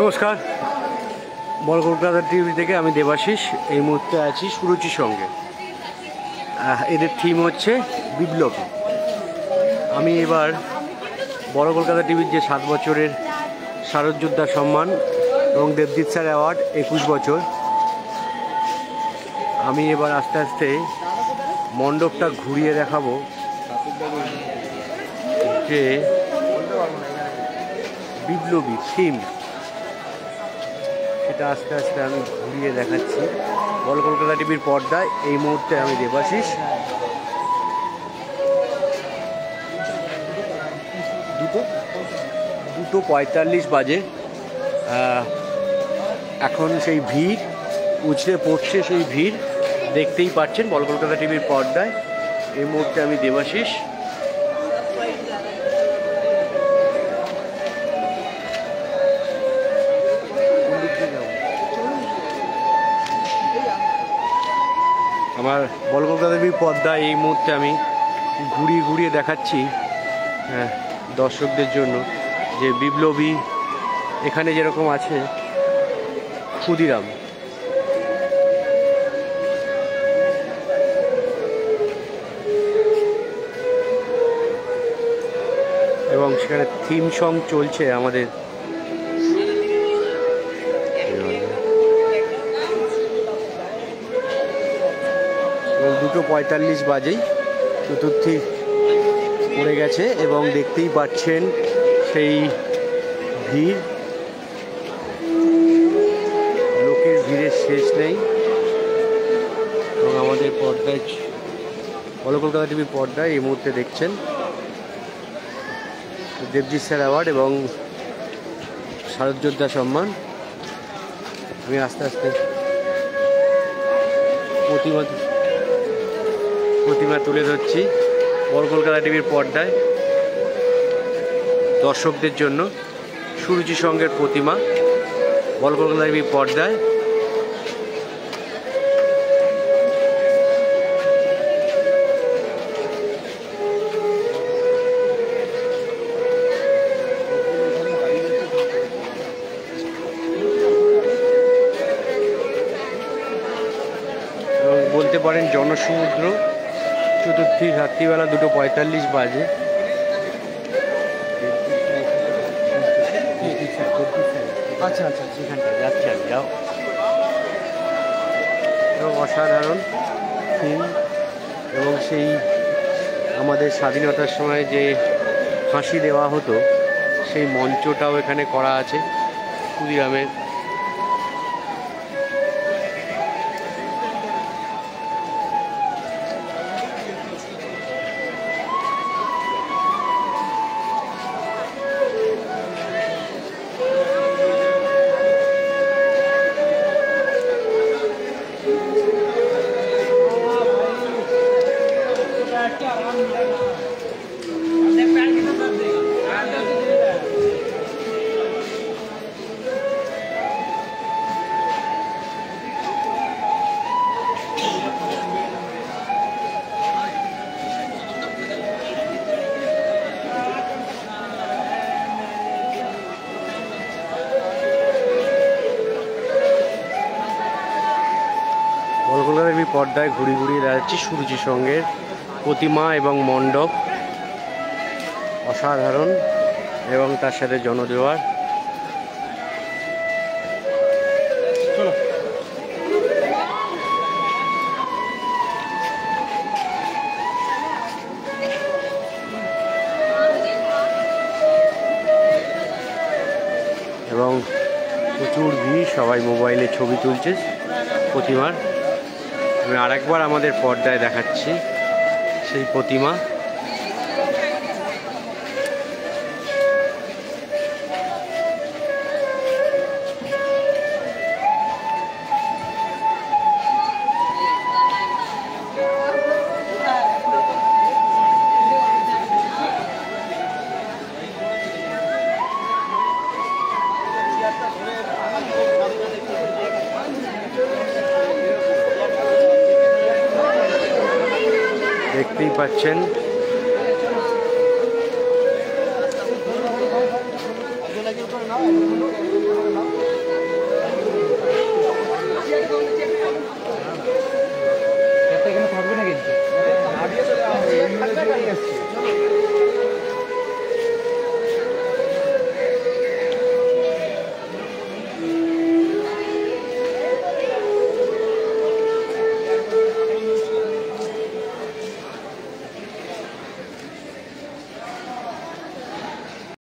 নমস্কার, বড় কলকাতা টিভি থেকে আমি দেবাশিস। এই মুহূর্তে আছি সুরুচির সঙ্গে। এদের থিম হচ্ছে বিপ্লব। আমি এবার বড় কলকাতা টিভির যে 7 বছরের শারদযোদ্ধা সম্মান এবং দেবজিৎ স্যার অ্যাওয়ার্ড 21 বছর, আমি এবার আস্তে আস্তে মণ্ডপটা ঘুরিয়ে দেখাবো যে বিপ্লবী থিম, সেটা আস্তে আস্তে আমি ঘুরিয়ে দেখাচ্ছি বড় কলকাতা টিভির পর্দায়। এই মুহূর্তে আমি দেবাশিস। দুটো 45 বাজে। এখন সেই ভিড় উছড়ে পড়ছে, সেই ভিড় দেখতেই পাচ্ছেন বড় কলকাতা টিভির পর্দায়। এই মুহূর্তে আমি দেবাশিস। আমার বড় কলকাতা টিভির পর্দায় এই মুহূর্তে আমি ঘুরিয়ে ঘুরিয়ে দেখাচ্ছি দর্শকদের জন্য যে বিপ্লবী এখানে যেরকম আছে ক্ষুদিরাম, এবং সেখানে থিম সং চলছে আমাদের। এবং 2:45 বাজেই চতুর্থী পড়ে গেছে এবং দেখতেই পাচ্ছেন সেই ভিড়, লোকের ভিড়ের শেষ নেই। এবং আমাদের পর্দায় বড় কলকাতা টিভির পর্দায় এই মুহূর্তে দেখছেন দেবজিৎ স্যার অ্যাওয়ার্ড এবং শারদযোদ্ধা সম্মান। আমি আস্তে আস্তে প্রতিমা তুলে ধরছি বড় কলকাতা টিভির পর্দায় দর্শকদের জন্য। সুরুচি সঙ্গের প্রতিমা বড় কলকাতা টিভির পর্দায়। বলতে পারেন জনসমুদ্র। চতুর্থী রাত্রিবেলা 2:45 বাজে। আচ্ছা আচ্ছা, সেখানটা যাচ্ছি আমি, যাও। এবং অসাধারণ থিম, এবং সেই আমাদের স্বাধীনতার সময় যে ফাঁসি দেওয়া হতো সেই মঞ্চটাও এখানে করা আছে ক্ষুদিরামের। বড় কলকাতা টিভির পর্দায় ঘুরিয়ে ঘুরিয়ে যাচ্ছি সুরুচি সঙ্গের প্রতিমা এবং মণ্ডপ, অসাধারণ, এবং তার সাথে জনজোয়ার। এবং প্রচুর ভিড়, সবাই মোবাইলে ছবি তুলছে প্রতিমার। আমি আরেকবার আমাদের পর্দায় দেখাচ্ছি সেই প্রতিমা। দেখতেই পাচ্ছেন